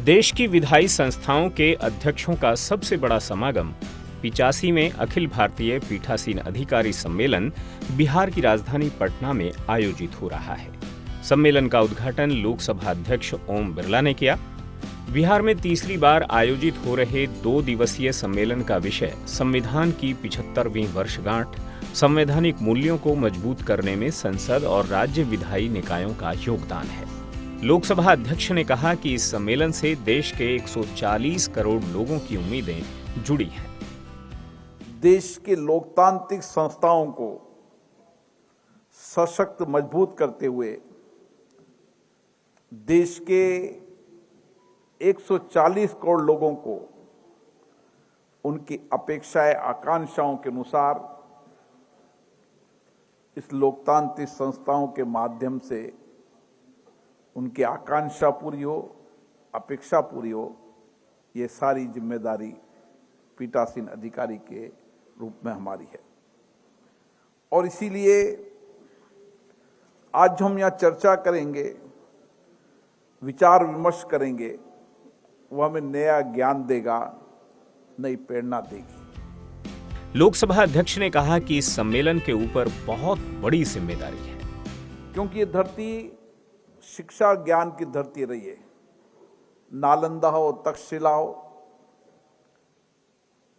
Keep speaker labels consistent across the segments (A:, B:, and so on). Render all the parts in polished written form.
A: देश की विधायी संस्थाओं के अध्यक्षों का सबसे बड़ा समागम 85वें अखिल भारतीय पीठासीन अधिकारी सम्मेलन बिहार की राजधानी पटना में आयोजित हो रहा है। सम्मेलन का उद्घाटन लोकसभा अध्यक्ष ओम बिरला ने किया। बिहार में तीसरी बार आयोजित हो रहे 2 दिवसीय सम्मेलन का विषय संविधान की 75वीं वर्षगांठ, संवैधानिक मूल्यों को मजबूत करने में संसद और राज्य विधायी निकायों का योगदान है। लोकसभा अध्यक्ष ने कहा कि इस सम्मेलन से देश के 140 करोड़ लोगों की उम्मीदें जुड़ी हैं।
B: देश के लोकतांत्रिक संस्थाओं को सशक्त मजबूत करते हुए देश के 140 करोड़ लोगों को उनकी अपेक्षाएं आकांक्षाओं के अनुसार इस लोकतांत्रिक संस्थाओं के माध्यम से उनकी आकांक्षा पूरी हो, अपेक्षा पूरी हो, ये सारी जिम्मेदारी पीठासीन अधिकारी के रूप में हमारी है। और इसीलिए आज हम यहाँ चर्चा करेंगे, विचार विमर्श करेंगे, वो हमें नया ज्ञान देगा, नई प्रेरणा देगी।
A: लोकसभा अध्यक्ष ने कहा कि इस सम्मेलन के ऊपर बहुत बड़ी जिम्मेदारी है,
B: क्योंकि ये धरती शिक्षा ज्ञान की धरती रही है। नालंदा हो, तक्षशिला हो,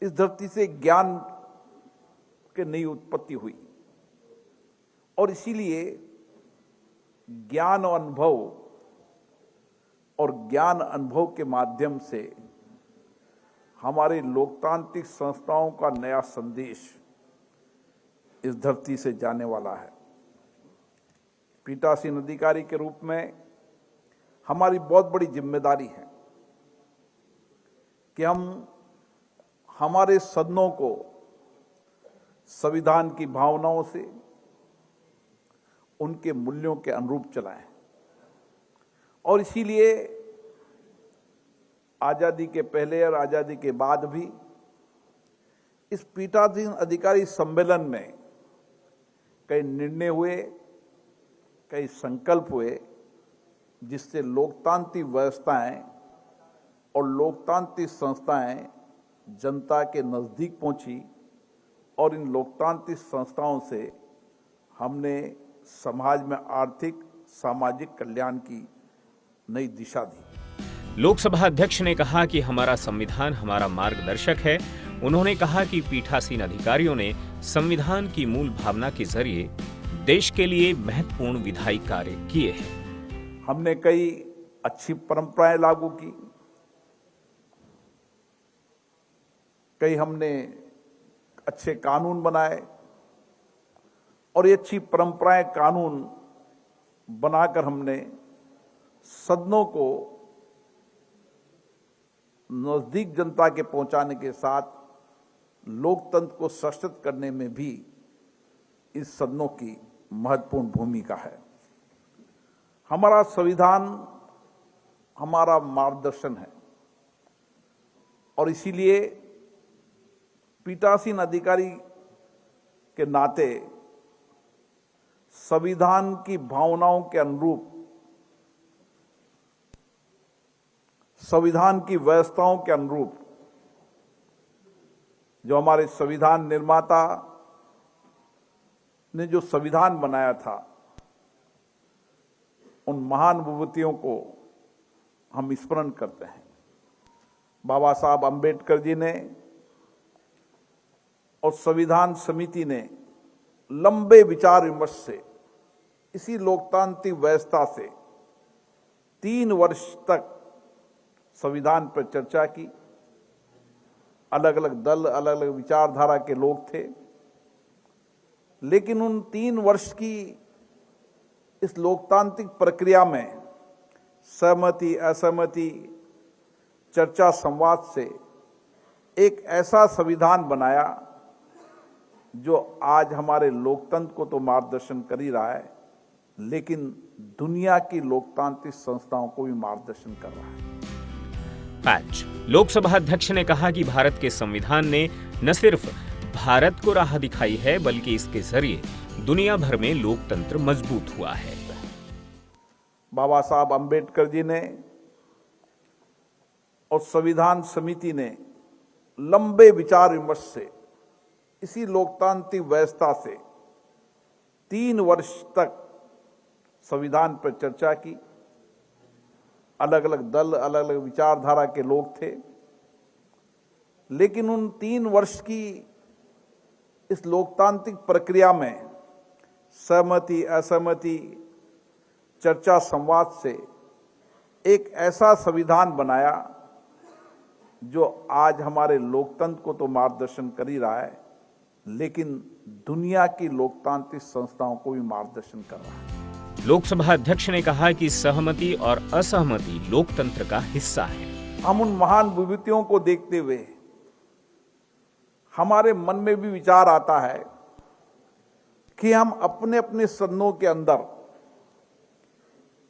B: इस धरती से ज्ञान की नई उत्पत्ति हुई और इसीलिए ज्ञान और ज्ञान अनुभव के माध्यम से हमारे लोकतांत्रिक संस्थाओं का नया संदेश इस धरती से जाने वाला है। पीठासीन अधिकारी के रूप में हमारी बहुत बड़ी जिम्मेदारी है कि हम हमारे सदनों को संविधान की भावनाओं से, उनके मूल्यों के अनुरूप चलाएं। और इसीलिए आजादी के पहले और आजादी के बाद भी इस पीठासीन अधिकारी सम्मेलन में कई निर्णय हुए, कई संकल्प हुए, जिससे लोकतांत्रिक व्यवस्थाएं और लोकतांत्रिक संस्थाएं जनता के नजदीक पहुंची और इन लोकतांत्रिक संस्थाओं से हमने समाज में आर्थिक सामाजिक कल्याण की नई दिशा दी।
A: लोकसभा अध्यक्ष ने कहा कि हमारा संविधान हमारा मार्गदर्शक है। उन्होंने कहा कि पीठासीन अधिकारियों ने संविधान की मूल भावना के जरिए देश के लिए महत्वपूर्ण विधायी कार्य किए हैं।
B: हमने कई अच्छी परंपराएं लागू की, कई हमने अच्छे कानून बनाए और ये अच्छी परंपराएं, कानून बनाकर हमने सदनों को नजदीक जनता के पहुंचाने के साथ लोकतंत्र को सशक्त करने में भी इस सदनों की महत्वपूर्ण भूमिका है। हमारा संविधान हमारा मार्गदर्शन है और इसीलिए पीठासीन अधिकारी के नाते संविधान की भावनाओं के अनुरूप, संविधान की व्यवस्थाओं के अनुरूप जो हमारे संविधान निर्माता ने जो संविधान बनाया था, उन महान विभूतियों को हम स्मरण करते हैं। बाबा साहब अंबेडकर जी ने और संविधान समिति ने लंबे विचार विमर्श से इसी लोकतांत्रिक व्यवस्था से 3 वर्ष तक संविधान पर चर्चा की। अलग अलग दल, अलग अलग विचारधारा के लोग थे, लेकिन उन 3 वर्ष की इस लोकतांत्रिक प्रक्रिया में सहमति, असहमति, चर्चा, संवाद से एक ऐसा संविधान बनाया जो आज हमारे लोकतंत्र को तो मार्गदर्शन कर ही रहा है, लेकिन दुनिया की लोकतांत्रिक संस्थाओं को भी मार्गदर्शन कर रहा है।
A: लोकसभा अध्यक्ष ने कहा कि भारत के संविधान ने न सिर्फ भारत को राह दिखाई है, बल्कि इसके जरिए दुनिया भर में लोकतंत्र मजबूत हुआ है।
B: बाबा साहब अंबेडकर जी ने और संविधान समिति ने लंबे विचार विमर्श से इसी लोकतांत्रिक व्यवस्था से 3 वर्ष तक संविधान पर चर्चा की। अलग अलग दल, अलग अलग विचारधारा के लोग थे, लेकिन उन 3 वर्ष की इस लोकतांत्रिक प्रक्रिया में सहमति, असहमति, चर्चा, संवाद से एक ऐसा संविधान बनाया जो आज हमारे लोकतंत्र को तो मार्गदर्शन कर ही रहा है, लेकिन दुनिया की लोकतांत्रिक संस्थाओं को भी मार्गदर्शन कर रहा है।
A: लोकसभा अध्यक्ष ने कहा कि सहमति और असहमति लोकतंत्र का हिस्सा है।
B: हम उन महान विभूतियों को देखते हुए हमारे मन में भी विचार आता है कि हम अपने अपने सदनों के अंदर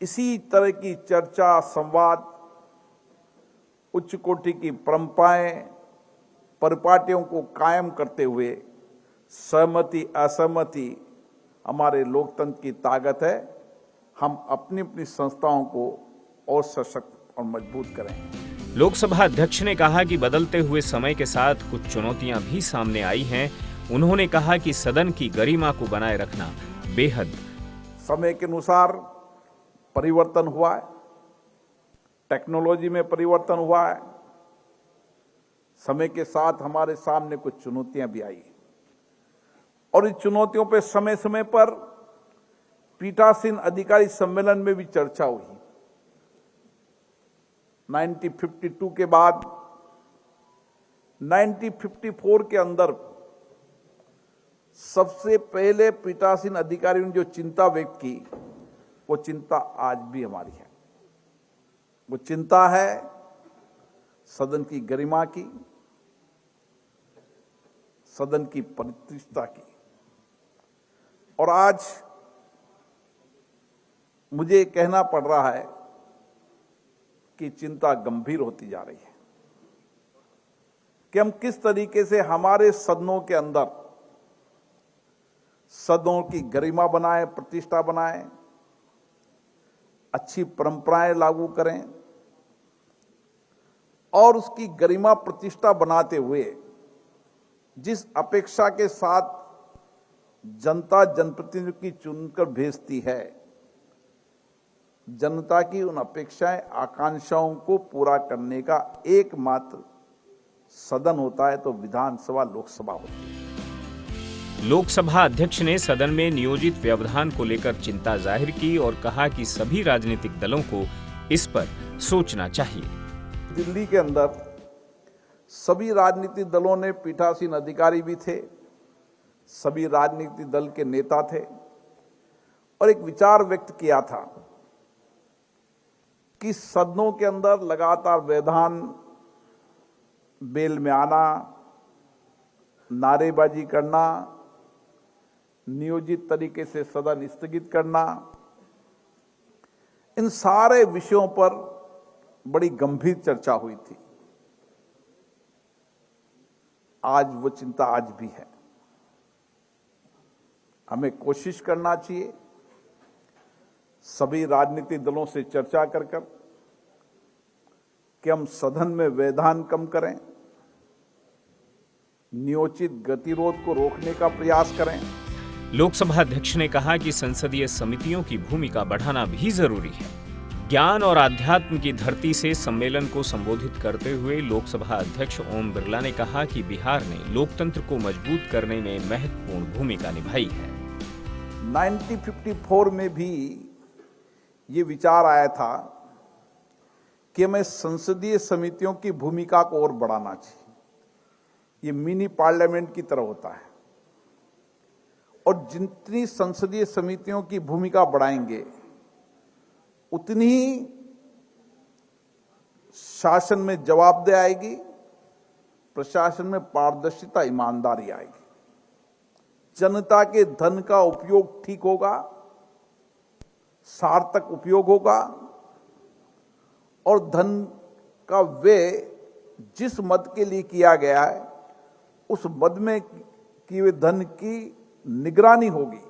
B: इसी तरह की चर्चा, संवाद, उच्च कोटि की परंपराएं, परिपाटियों को कायम करते हुए सहमति, असहमति हमारे लोकतंत्र की ताकत है। हम अपनी अपनी संस्थाओं को और सशक्त और मजबूत करें।
A: लोकसभा अध्यक्ष ने कहा कि बदलते हुए समय के साथ कुछ चुनौतियां भी सामने आई हैं। उन्होंने कहा कि सदन की गरिमा को बनाए रखना बेहद
B: समय के अनुसार परिवर्तन हुआ है, टेक्नोलॉजी में परिवर्तन हुआ है, समय के साथ हमारे सामने कुछ चुनौतियां भी आई और इस चुनौतियों पर समय समय पर पीठासीन अधिकारी सम्मेलन में भी चर्चा हुई। 1952 के बाद 1954 के अंदर सबसे पहले पीठासीन अधिकारियों ने जो चिंता व्यक्त की, वो चिंता आज भी हमारी है। वो चिंता है सदन की गरिमा की, सदन की प्रतिष्ठा की। और आज मुझे कहना पड़ रहा है कि चिंता गंभीर होती जा रही है कि हम किस तरीके से हमारे सदनों के अंदर सदनों की गरिमा बनाएं, प्रतिष्ठा बनाएं, अच्छी परंपराएं लागू करें और उसकी गरिमा प्रतिष्ठा बनाते हुए जिस अपेक्षा के साथ जनता जनप्रतिनिधियों की चुनकर भेजती है, जनता की उन अपेक्षाएं, आकांक्षाओं को पूरा करने का एकमात्र सदन होता है तो विधानसभा, लोकसभा होती है।
A: लोकसभा अध्यक्ष ने सदन में नियोजित व्यवधान को लेकर चिंता जाहिर की और कहा कि सभी राजनीतिक दलों को इस पर सोचना चाहिए।
B: दिल्ली के अंदर सभी राजनीतिक दलों ने पीठासीन अधिकारी भी थे, सभी राजनीतिक दल के नेता थे और एक विचार व्यक्त किया था कि सदनों के अंदर लगातार व्यवधान, बेल में आना, नारेबाजी करना, नियोजित तरीके से सदन स्थगित करना, इन सारे विषयों पर बड़ी गंभीर चर्चा हुई थी। आज वो चिंता आज भी है। हमें कोशिश करना चाहिए सभी राजनीतिक दलों से चर्चा कर कि हम सदन में व्यवधान कम करें, नियोजित गतिरोध को रोकने का प्रयास करें।
A: लोकसभा अध्यक्ष ने कहा कि संसदीय समितियों की भूमिका बढ़ाना भी जरूरी है। ज्ञान और आध्यात्म की धरती से सम्मेलन को संबोधित करते हुए लोकसभा अध्यक्ष ओम बिरला ने कहा कि बिहार ने लोकतंत्र को मजबूत करने में महत्वपूर्ण भूमिका निभाई है।
B: 1954 में भी ये विचार आया था कि हमें संसदीय समितियों की भूमिका को और बढ़ाना चाहिए। ये मिनी पार्लियामेंट की तरह होता है और जितनी संसदीय समितियों की भूमिका बढ़ाएंगे उतनी ही शासन में जवाबदेही आएगी, प्रशासन में पारदर्शिता, ईमानदारी आएगी, जनता के धन का उपयोग ठीक होगा, सार्थक उपयोग होगा और धन का व्यय जिस मद के लिए किया गया है उस मद में किए हुए धन की निगरानी होगी।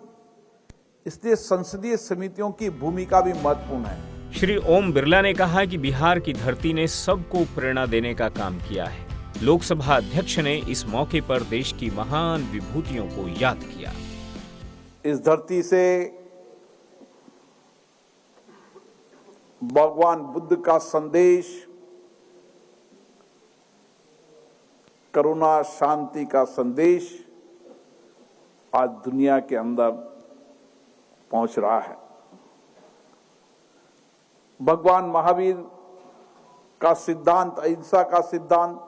B: इसलिए संसदीय समितियों की भूमिका भी महत्वपूर्ण है।
A: श्री ओम बिरला ने कहा कि बिहार की धरती ने सबको प्रेरणा देने का काम किया है। लोकसभा अध्यक्ष ने इस मौके पर देश की महान विभूतियों को याद किया।
B: इस धरती से भगवान बुद्ध का संदेश, करुणा शांति का संदेश आज दुनिया के अंदर पहुंच रहा है। भगवान महावीर का सिद्धांत, अहिंसा का सिद्धांत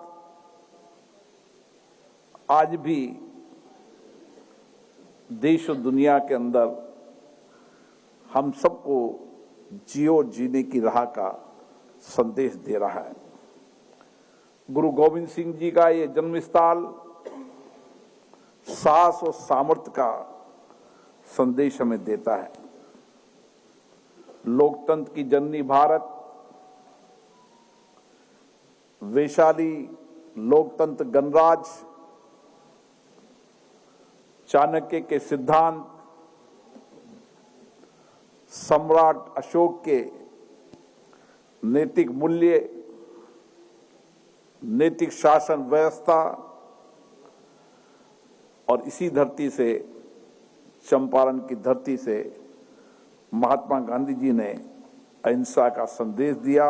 B: आज भी देश और दुनिया के अंदर हम सबको जियो जीने की राह का संदेश दे रहा है। गुरु गोविंद सिंह जी का ये जन्मस्थल साहस और सामर्थ्य का संदेश हमें देता है। लोकतंत्र की जननी भारत, वैशाली लोकतंत्र गणराज, चाणक्य के सिद्धांत, सम्राट अशोक के नैतिक मूल्य, नैतिक शासन व्यवस्था, और इसी धरती से, चंपारण की धरती से महात्मा गांधी जी ने अहिंसा का संदेश दिया,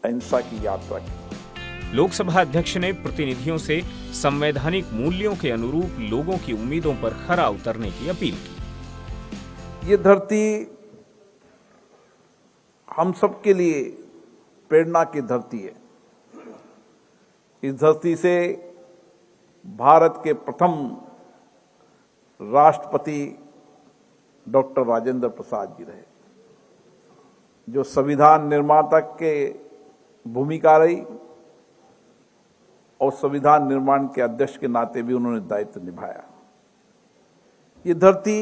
B: अहिंसा की यात्रा की।
A: लोकसभा अध्यक्ष ने प्रतिनिधियों से संवैधानिक मूल्यों के अनुरूप लोगों की उम्मीदों पर खरा उतरने की अपील की।
B: ये धरती हम सब के लिए प्रेरणा की धरती है। इस धरती से भारत के प्रथम राष्ट्रपति डॉक्टर राजेंद्र प्रसाद जी रहे, जो संविधान निर्माता के भूमिका रही और संविधान निर्माण के अध्यक्ष के नाते भी उन्होंने दायित्व निभाया। ये धरती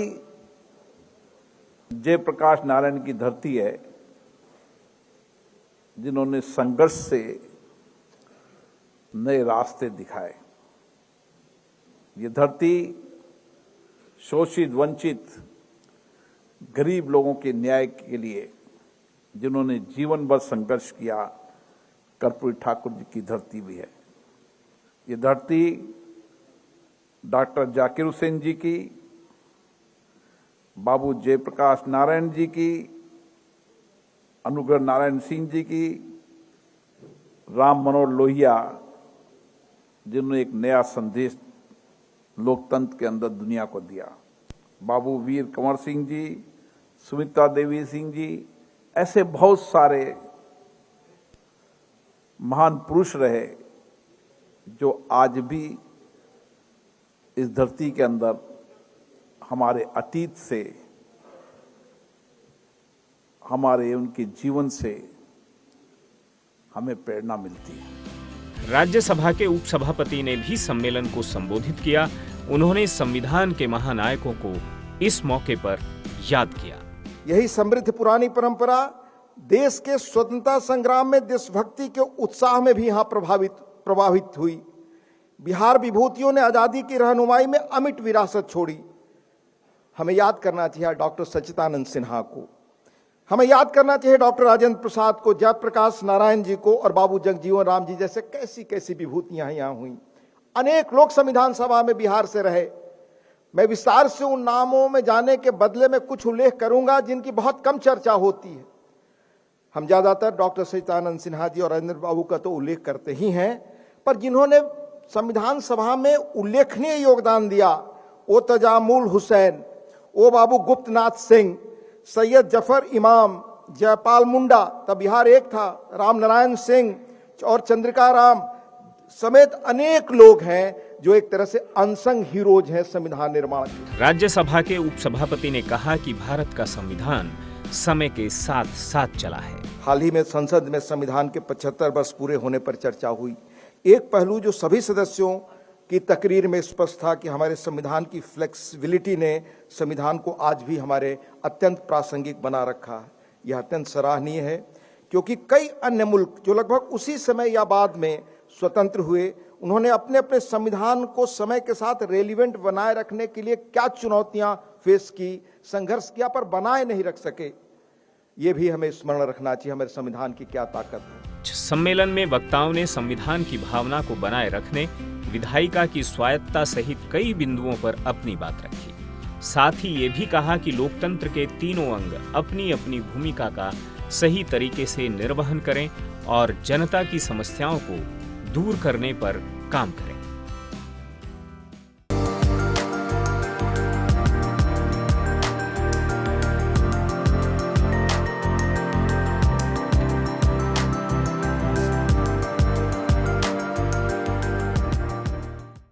B: जयप्रकाश नारायण की धरती है, जिन्होंने संघर्ष से नए रास्ते दिखाए। ये धरती शोषित, वंचित, गरीब लोगों के न्याय के लिए जिन्होंने जीवन भर संघर्ष किया, कर्पूरी ठाकुर जी की धरती भी है। ये धरती डॉक्टर जाकिर हुसैन जी की, बाबू जयप्रकाश नारायण जी की, अनुग्रह नारायण सिंह जी की, राम मनोहर लोहिया, जिन्होंने एक नया संदेश लोकतंत्र के अंदर दुनिया को दिया, बाबू वीर कंवर सिंह जी, सुमित्रा देवी सिंह जी, ऐसे बहुत सारे महान पुरुष रहे जो आज भी इस धरती के अंदर हमारे अतीत से, हमारे उनके जीवन से हमें प्रेरणा मिलती है।
A: राज्यसभा के उपसभापति ने भी सम्मेलन को संबोधित किया। उन्होंने संविधान के महानायकों को इस मौके पर याद किया।
C: यही समृद्ध पुरानी परंपरा देश के स्वतंत्रता संग्राम में देशभक्ति के उत्साह में भी यहाँ प्रभावित हुई। बिहार विभूतियों ने आजादी की रहनुमाई में अमिट विरासत छोड़ी। हमें याद करना चाहिए डॉक्टर सच्चिदानंद सिन्हा को, हमें याद करना चाहिए डॉक्टर राजेंद्र प्रसाद को, जयप्रकाश नारायण जी को और बाबू जगजीवन राम जी जैसे कैसी कैसी विभूतियां यहाँ हुई। अनेक लोग संविधान सभा में बिहार से रहे। मैं विस्तार से उन नामों में जाने के बदले में कुछ उल्लेख करूंगा जिनकी बहुत कम चर्चा होती है। हम ज्यादातर डॉक्टर सच्चिदानंद सिन्हा जी और राजेंद्र बाबू का तो उल्लेख करते ही हैं, पर जिन्होंने संविधान सभा में उल्लेखनीय योगदान दिया, वो तजामुल हुसैन, वो बाबू गुप्तनाथ सिंह, सैयद जफर इमाम, जयपाल मुंडा, तब बिहार एक था, राम नारायण सिंह और चंद्रिका राम समेत अनेक लोग हैं जो एक तरह से अनसंग हीरोज हैं संविधान निर्माण के।
A: राज्यसभा के उपसभापति ने कहा कि भारत का संविधान समय के साथ साथ चला है।
C: हाल ही में संसद में संविधान के 75 वर्ष पूरे होने पर चर्चा हुई। एक पहलू जो सभी सदस्यों की तकरीर में स्पष्ट था कि हमारे संविधान की फ्लेक्सिबिलिटी ने संविधान को आज भी हमारे अत्यंत प्रासंगिक बना रखा है। यह अत्यंत सराहनीय है, क्योंकि कई अन्य मुल्क जो लगभग उसी समय या बाद में स्वतंत्र हुए, उन्होंने अपने अपने संविधान को समय के साथ रेलिवेंट बनाए रखने के लिए क्या चुनौतियां फेस की, संघर्ष किया, पर बनाए नहीं रख सके। ये भी हमें स्मरण रखना चाहिए हमारे संविधान की क्या ताकत है।
A: सम्मेलन में वक्ताओं ने संविधान की भावना को बनाए रखने, विधायिका की स्वायत्तता सहित कई बिंदुओं पर अपनी बात रखी। साथ ही ये भी कहा कि लोकतंत्र के तीनों अंग अपनी अपनी भूमिका का सही तरीके से निर्वहन करें और जनता की समस्याओं को दूर करने पर काम करें।